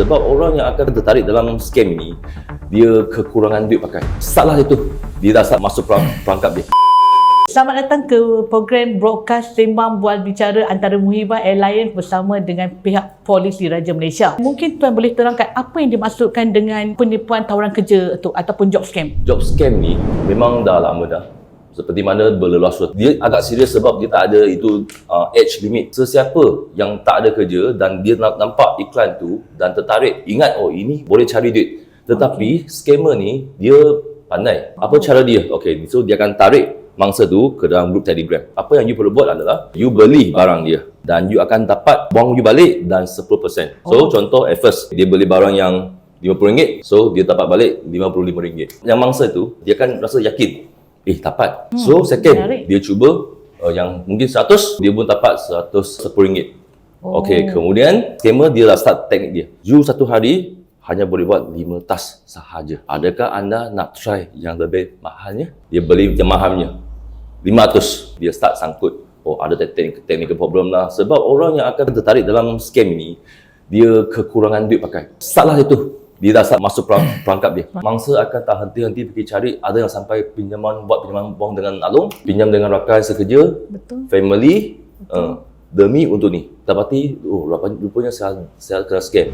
Sebab orang yang akan tertarik dalam scam ni, dia kekurangan duit pakai. Salah dia tu, dia dah start masuk perangkap dia. Selamat datang ke program broadcast Sembang Bual Bicara antara Muhibah Alliance bersama dengan pihak polis Diraja Malaysia. Mungkin tuan boleh terangkan apa yang dimaksudkan dengan penipuan tawaran kerja tu ataupun job scam? Job scam ni memang dah lama dah. Seperti mana berleluasa. Dia agak serius sebab dia tak ada itu age limit. Sesiapa yang tak ada kerja dan dia nampak iklan tu dan tertarik, ingat ini boleh cari duit. Tetapi scammer ni dia pandai. Apa cara dia? Okay, so dia akan tarik mangsa tu ke dalam grup Telegram. Apa yang you perlu buat adalah you beli barang dia dan you akan dapat wang you balik dan 10%. So contoh at first dia beli barang yang RM50, so dia dapat balik RM55. Yang mangsa tu dia akan rasa yakin dapat. So second dia cuba yang mungkin 100, dia pun dapat RM110. Okay, kemudian scammer dia dah start teknik dia. You satu hari hanya boleh buat 5 task sahaja. Adakah anda nak try yang lebih mahalnya? Dia beli yang mahalnya 500. Dia start sangkut. Ada technical problem lah. Sebab orang yang akan tertarik dalam scam ni, dia kekurangan duit pakai. Salah dia tu, dia dah start masuk perangkap dia. Mangsa akan tak henti-henti pergi cari. Ada yang sampai pinjaman wang dengan Along, pinjam dengan rakan sekerja, family, demi untuk ni. Dapati, rupanya saya kena scam.